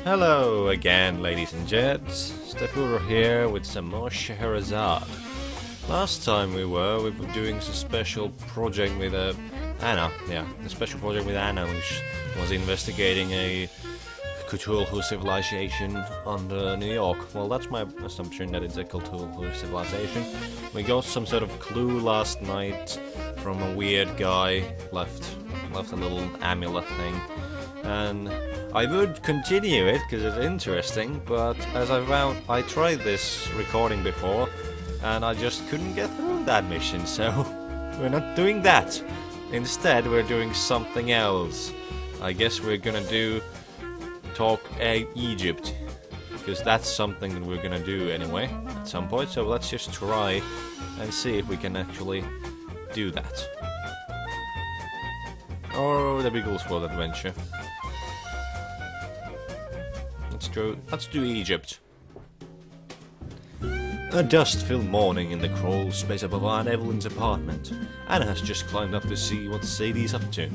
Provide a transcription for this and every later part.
Hello again, ladies and gents. Stefuro here with some more Scheherazade. Last time we were doing a special project with Anna. Yeah, a special project with Anna, which was investigating a Cthulhu civilization under New York. Well, that's my assumption that it's a Cthulhu civilization. We got some sort of clue last night from a weird guy, left a little amulet thing, and I would continue it because it's interesting, but as I found, I tried this recording before and I just couldn't get through that mission, so we're not doing that. Instead, we're doing something else. I guess we're gonna talk Egypt, because that's something that we're gonna do anyway at some point, so let's just try and see if we can actually do that. Or the Beagle's World Adventure. Let's do Egypt. A dust-filled morning in the crawl space above Aunt Evelyn's apartment. Anna has just climbed up to see what Sadie's up to.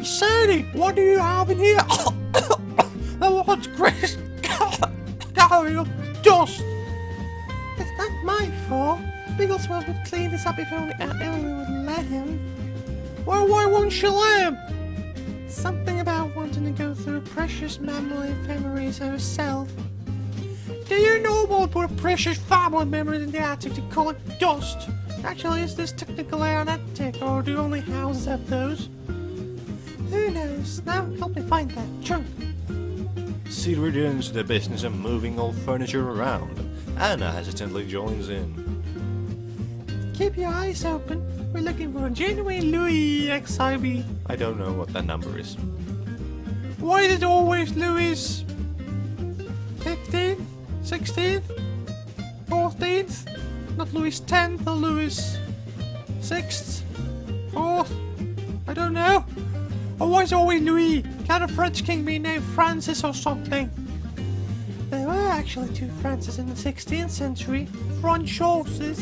Sadie, what do you have in here? What's Chris? Carry of dust. It's not my fault. Bigglesworth would clean this up if only Aunt Evelyn would let him. Well, why won't she let him? Something about wanting to go through precious memory ephemeris herself. Do you know about put precious family memories in the attic to collect dust? Actually, is this technically an attic, or do only houses have those? Who knows? Now help me find that trunk. Sadie returns to the business of moving old furniture around. Anna hesitantly joins in. Keep your eyes open. We're looking for a genuine Louis XIV. I don't know what that number is. Why is it always Louis 15th, 16th, 14th? Not Louis 10th or Louis 6th, 4th? I don't know. Or why is it always Louis? Can't a French king be named Francis or something? There were actually two Francis in the 16th century. French horses.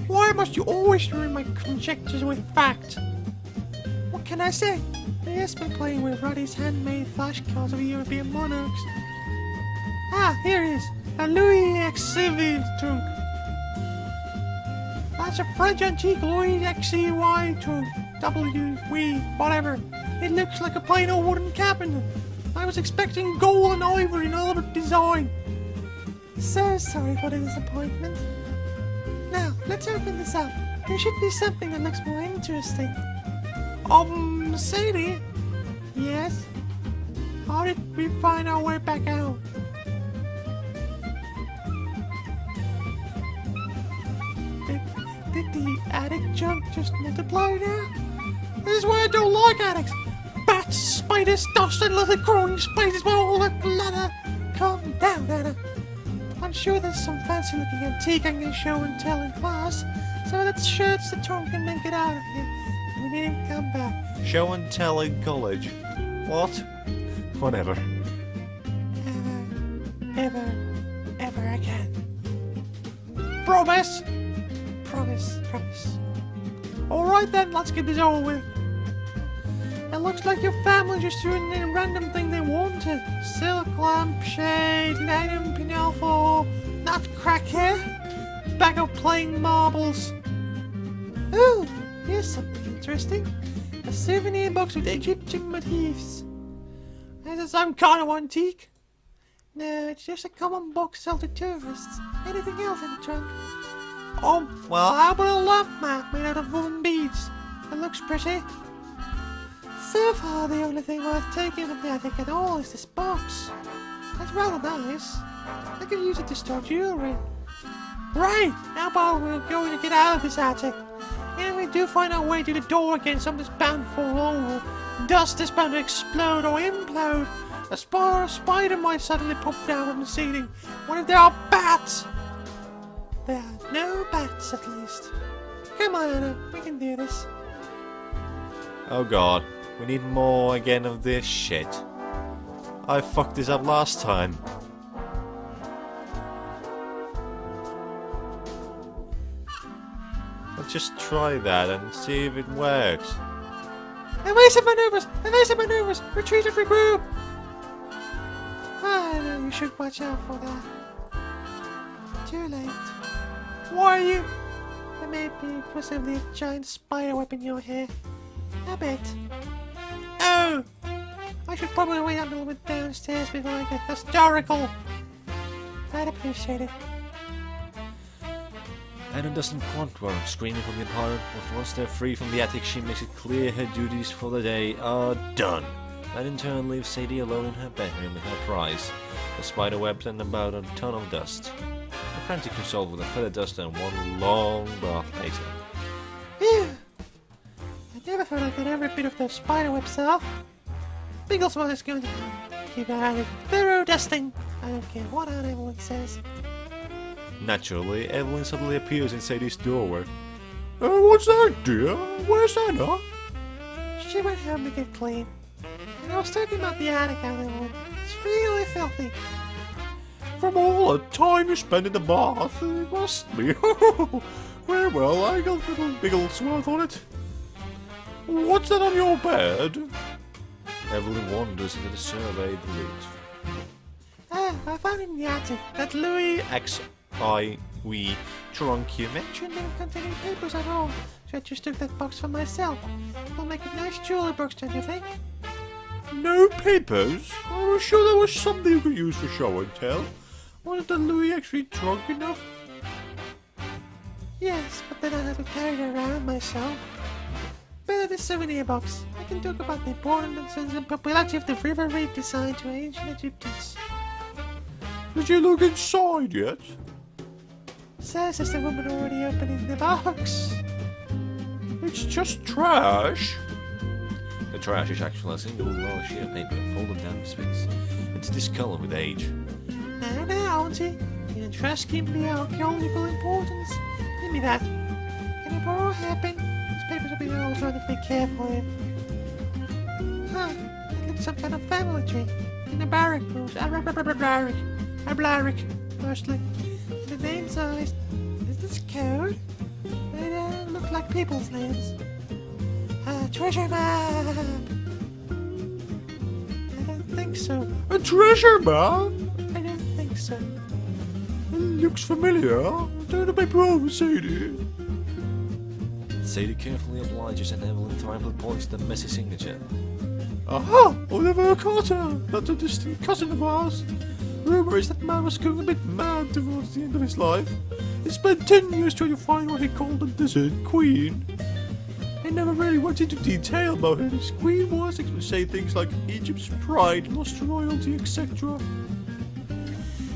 Why must you always ruin my conjectures with fact? What can I say? He has been playing with Roddy's handmade flashcards of European monarchs. Ah, here it is. A Louis XIV trunk. That's a French antique Louis XCY trunk. W, whatever. It looks like a plain old wooden cabinet. I was expecting gold and ivory and other design. So sorry for the disappointment. Now, let's open this up. There should be something that looks more interesting. Sadie? Yes? How did we find our way back out? Did the attic junk just multiply now? This is why I don't like attics. Bats, spiders, dust, and little crawling spiders with all that ladder. Calm down, Anna. I'm sure there's some fancy-looking antique I can show and tell in class, so let's search the trunk and then get out of here. We needn't come back. Show and tell in college. What? Whatever. Ever again. Promise? Promise. Alright then, let's get this over with. It looks like your family just threw in a random thing they wanted. Silk lampshade, lightum pinafore, nutcracker, bag of plain marbles. Ooh, here's something interesting. A souvenir box with Egyptian motifs. Is it some kind of antique? No, it's just a common box sold to tourists. Anything else in the trunk? Oh, well, how about a lamp mat made out of woolen beads? It looks pretty. So far, the only thing worth taking from the attic at all is this box. That's rather nice. I could use it to store jewelry. Right, how about we're going to get out of this attic? And we do find our way to the door again, something's bound to fall over. Dust is bound to explode or implode. A spider might suddenly pop down from the ceiling. What if there are bats? There are no bats, at least. Come on, Anna, we can do this. Oh god, we need more again of this shit. I fucked this up last time. Let's just try that and see if it works. Evasive maneuvers! Evasive maneuvers! Retreat and regroup! should watch out for that. Too late. Why are you? There may be possibly a giant spider web in your hair. I bet. Oh! I should probably wait a little bit downstairs before I get hysterical. I'd appreciate it. Anna doesn't want one screaming from the apartment, but once they're free from the attic, she makes it clear her duties for the day are done. That in turn leaves Sadie alone in her bedroom with her prize, the spider webs and about a ton of dust. A frantic result with a feather duster and one long bath later. Phew! I never thought I'd get every bit of those spider webs off. Bigglesworth is going to give her a thorough dusting. I don't care what Aunt Evelyn says. Naturally, Evelyn suddenly appears in Sadie's doorway. What's that, dear? Where's Anna? She went home to get clean. And I was talking about the attic, Aunt Evelyn. It's really filthy. From all the time you spent in the bath, it must be. Well, I got a little Bigglesworth on it. What's that on your bed? Evelyn wanders into the surveyed route. Ah, I found it in the attic. That Louis XIV trunk you mentioned. didn't contain any papers at all, so I just took that box for myself. It'll make a nice jewelry box, don't you think? No papers? I was sure there was something you could use for show and tell. Was the Louis XV trunk enough? Yes, but then I had to carry it around myself. Better the souvenir box. I can talk about the importance and popularity of the river reed design to ancient Egyptians. Did you look inside yet? Says the woman already opening the box. It's just trash. The trash is actually a single large sheet of paper folded down to space. It's discolored with age. Now, Auntie, your trash can be archaeological importance. Give me that. Can I borrow a hairpin? These papers will be all trying to be careful here. Huh, it looks some kind of family tree. In a barrack, a barrack, mostly. The names are... Is this code? They don't look like people's names. Treasure map! I don't think so. A treasure map? I don't think so. Looks familiar. Turn the paper over, Sadie. Sadie carefully obliges and Evelyn triumphantly points to the messy signature. Aha! Oliver Carter! That's a distant cousin of ours. Rumor is that man was going a bit mad towards the end of his life. He spent 10 years trying to find what he called the Desert Queen. He never really went into detail about who this queen was, except to say things like Egypt's pride, lost royalty, etc.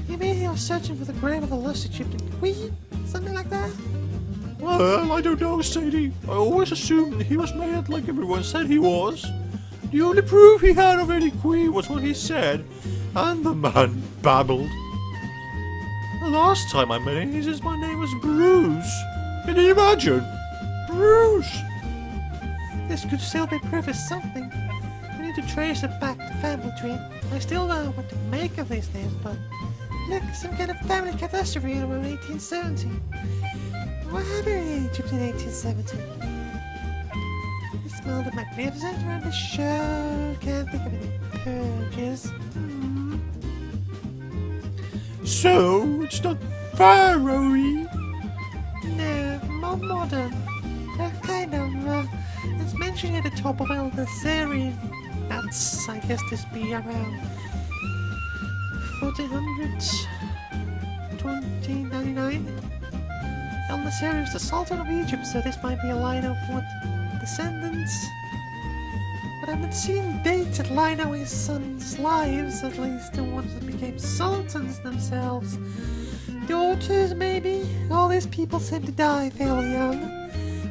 You mean he was searching for the grave of a lost Egyptian queen? Something like that? Well, I don't know, Sadie. I always assumed he was mad like everyone said he was. The only proof he had of any queen was what he said, and the man babbled. The last time I met him, he says my name was Bruce. Can you imagine? Bruce! This could still be proof of something. We need to trace it back to the family tree. I still don't know what to make of these names, but look, some kind of family catastrophe in around 1870. What happened in Egypt in 1870? It smelled magnificent around the show. Can't think of any purges. So, it's not Pharaoh-y? No, more modern. Kind of, it's mentioned at the top of El Nasiri. That's, I guess, this be around 1400s, 2099. El Nasiri is the Sultan of Egypt, so this might be a line of what descendants. But I've been seeing dates that line up his sons' lives, at least the ones that became sultans themselves. Daughters, maybe? All these people seem to die fairly young.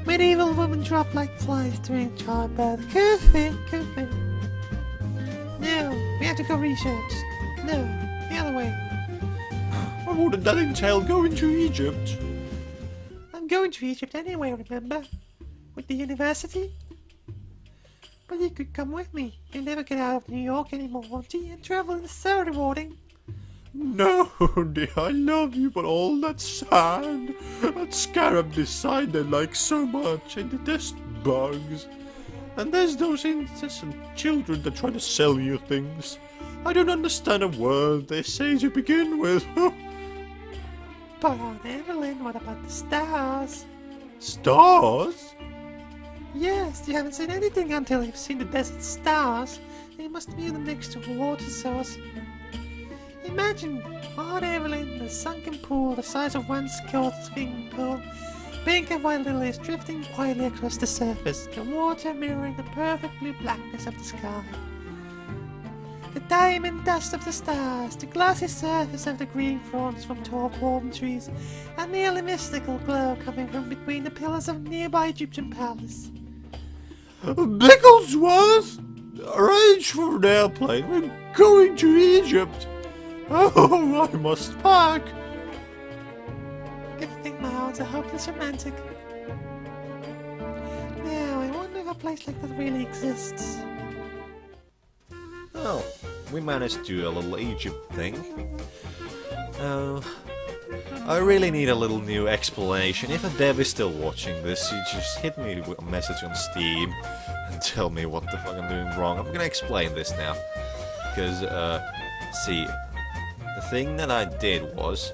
Medieval women drop like flies during childbirth. Could fit. No, we have to go research. No, the other way. And wouldn't that entail going to Egypt? I'm going to Egypt anyway, remember? With the university? But you could come with me. You'll never get out of New York anymore, won't you? And traveling is so rewarding. No, dear, I love you, but all that sand, that scarab design they like so much, and the dust bugs. And there's those incessant children that try to sell you things. I don't understand a word they say to begin with. But Aunt Evelyn, what about the stars? Stars? Yes, you haven't seen anything until you've seen the desert stars. You must view them next to a water source. Imagine Aunt Evelyn in a sunken pool the size of one skilled swimming pool. Pink and white lilies drifting quietly across the surface, the water mirroring the perfect blue blackness of the sky. The diamond dust of the stars, the glossy surface of the green fronds from tall palm trees, a nearly mystical glow coming from between the pillars of a nearby Egyptian palace. Bigglesworth! Arrange for an airplane. We're going to Egypt. Oh, I must pack. Good thing my aunt's a hopeless romantic. Now, I wonder if a place like that really exists. Oh, we managed to do a little Egypt thing. Oh, I really need a little new explanation. If a dev is still watching this, you just hit me with a message on Steam and tell me what the fuck I'm doing wrong. I'm gonna explain this now. Because, see, the thing that I did was,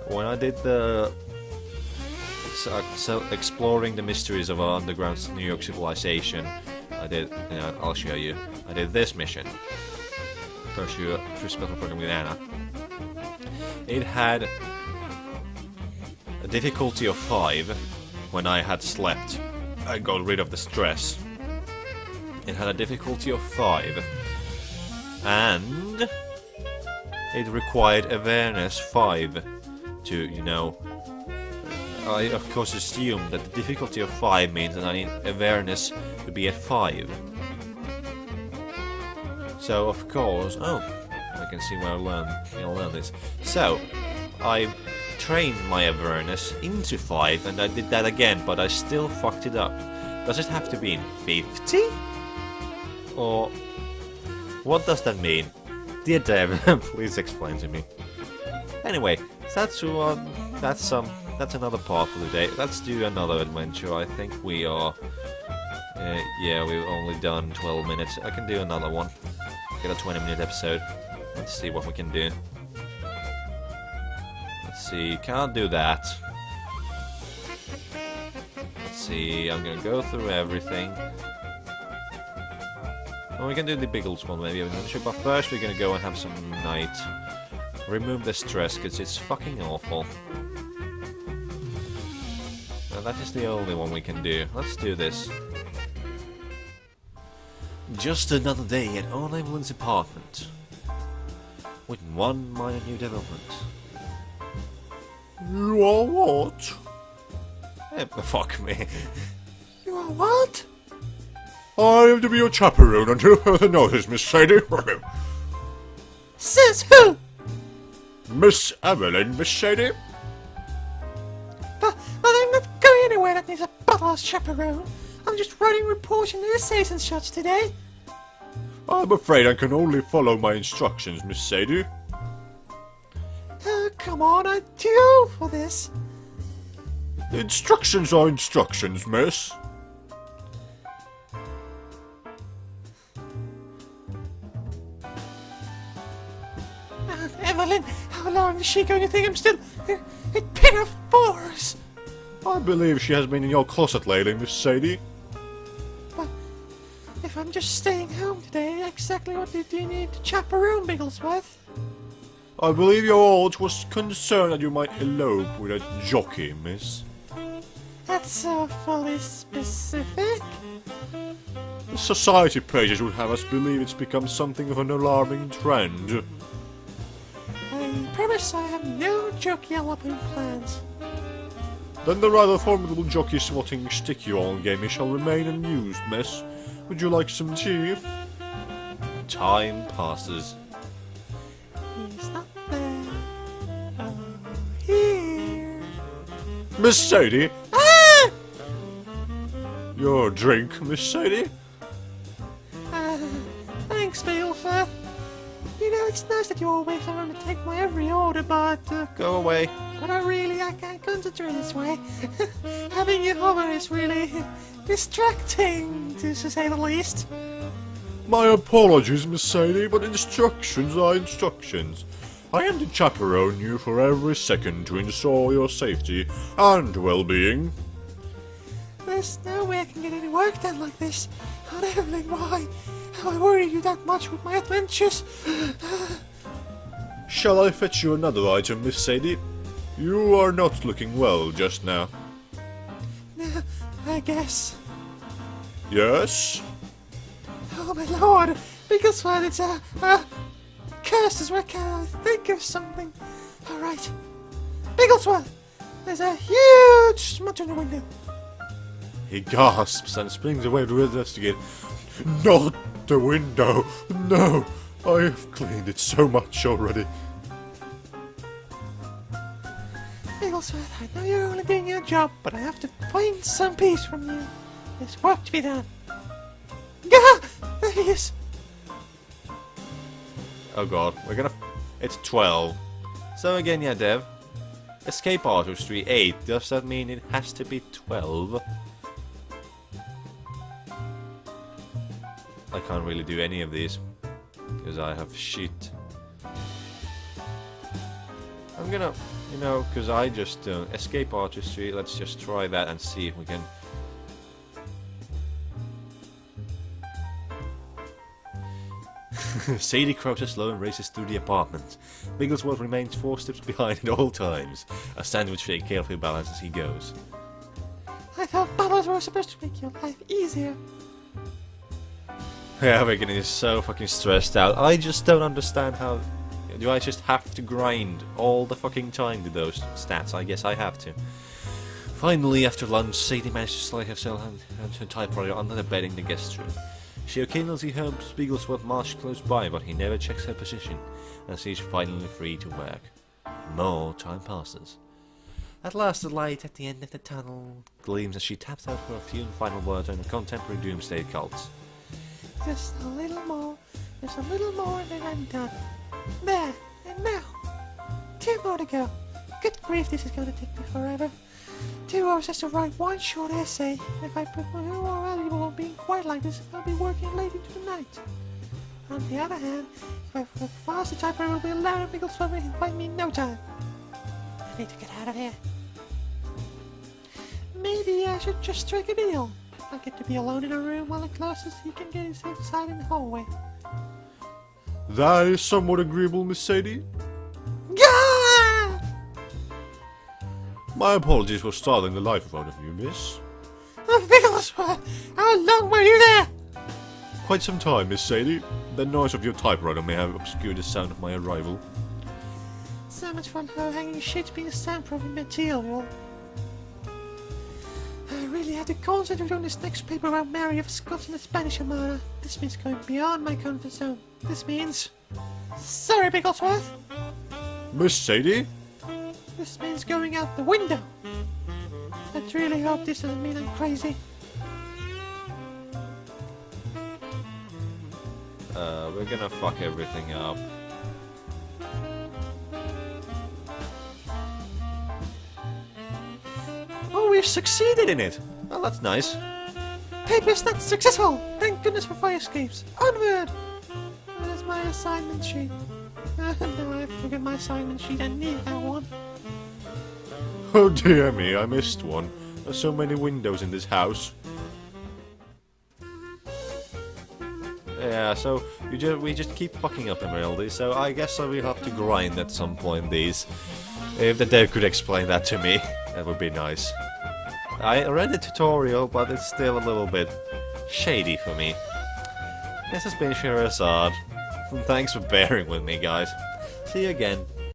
when I did the... So exploring the mysteries of our underground New York civilization, I did, I'll show you. I did this mission. Pursue special program with Anna. It had a difficulty of 5 when I had slept. I got rid of the stress. It had a difficulty of 5. And it required awareness 5 to, you know... I of course assumed that the difficulty of 5 means that I need awareness to be at 5. So of course, oh, I can see where I learned this. So I trained my awareness into 5, and I did that again, but I still fucked it up. Does it have to be in 50? Or what does that mean? Dear Dev, please explain to me. Anyway, that's another part for the day. Let's do another adventure. I think we are... yeah, we've only done 12 minutes. I can do another one. Get a 20-minute episode. Let's see what we can do. Let's see, can't do that. Let's see, I'm gonna go through everything. Well, we can do the Biggles one maybe eventually, but first we're gonna go and have some night. Remove the stress, because it's fucking awful. Now that is the only one we can do. Let's do this. Just another day at Aunt Evelyn's apartment. With one minor new development. You are what? Fuck me. You are what? I am to be your chaperone until further notice, Miss Sadie. Says who? Miss Evelyn, Miss Sadie. But I'm not going anywhere that needs a butt-ass chaperone. I'm just writing reports and essays and such today. I'm afraid I can only follow my instructions, Miss Sadie. Come on, I'm too old for this. Instructions are instructions, miss. Aunt Evelyn, how long is she going to think I'm still a pin of force? I believe she has been in your closet lately, Miss Sadie. But if I'm just staying home today, exactly what do you need to chaperone, Bigglesworth? I believe your aunt was concerned that you might elope with a jockey, miss. That's awfully specific. The society pages would have us believe it's become something of an alarming trend. I promise I have no jockey eloping plans. Then the rather formidable jockey swatting stick you all gave me shall remain unused, miss. Would you like some tea? Time passes. He's not there. Oh, here. Miss Sadie? Ah! Your drink, Miss Sadie? Thanks, Bigglesworth. You know, it's nice that you always are going to take my every order, but... Go away. But I can't concentrate this way. Having you hover is really distracting, to say the least. My apologies, Miss Sadie, but instructions are instructions. I am to chaperone you for every second to ensure your safety and well-being. There's no way I can get any work done like this. Oh, Evelyn, why? Have I worried you that much with my adventures? Shall I fetch you another item, Miss Sadie? You are not looking well just now. No, I guess. Yes? Oh my lord! Bigglesworth, it's curses, where can I think of something? Alright. Bigglesworth! There's a huge smudge on the window. He gasps and springs away to investigate. Not the window! No! I have cleaned it so much already. Bigglesworth, I know you're only doing your job, but I have to find some peace from you. There's work to be done. Gah! There he is! Oh god, we're gonna... It's 12. So again, yeah, Dev. Escape artistry 8. Does that mean it has to be 12? I can't really do any of these. Because I have shit. I'm gonna... You know, because I just... escape artistry, let's just try that and see if we can... Sadie crouches slow and races through the apartment. Bigglesworth remains 4 steps behind at all times. A sandwich shake carefully balances as he goes. I thought bubbles were supposed to make your life easier. Yeah, we're getting so fucking stressed out. I just don't understand how... Do I just have to grind all the fucking time to those stats? I guess I have to. Finally, after lunch, Sadie managed to slide herself and her typewriter under the bed in the guest room. She occasionally hears Bigglesworth march close by, but he never checks her position, and she's finally free to work. More time passes. At last, the light at the end of the tunnel gleams as she taps out for a few final words on a contemporary doomsday cult. Just a little more, and then I'm done. There, and now. 2 more to go. Good grief, this is going to take me forever. 2 hours just to write one short essay. If I put my whole more valuable on being quiet like this, I'll be working late into the night. On the other hand, if I work fast, the typewriter will be loud and Bigglesworth will find me in no time. I need to get out of here. Maybe I should just strike a deal. I get to be alone in a room while it closes so he can get his inside in the hallway. That is somewhat agreeable, Miss Sadie. Gah! My apologies for startling the life out of you, miss. Oh, Bigglesworth! How long were you there? Quite some time, Miss Sadie. The noise of your typewriter may have obscured the sound of my arrival. So much fun hanging shit being a soundproofing material. I really have to concentrate on this next paper about Mary of Scots and the Spanish Armada. This means going beyond my comfort zone. This means... Sorry, Bigglesworth! Miss Sadie? This means going out the window. I really hope this doesn't mean I'm crazy. We're gonna fuck everything up. Oh, we succeeded in it! Well, that's nice. Paper's not successful! Thank goodness for fire escapes. Onward! Where's my assignment sheet? No, I forgot my assignment sheet. I need that one. Oh dear me, I missed one. There's so many windows in this house. Yeah, so we just keep fucking up Emeraldy, so I guess I will have to grind at some point these. If the dev could explain that to me, that would be nice. I read the tutorial, but it's still a little bit shady for me. This has been Scheherazade. Thanks for bearing with me, guys. See you again.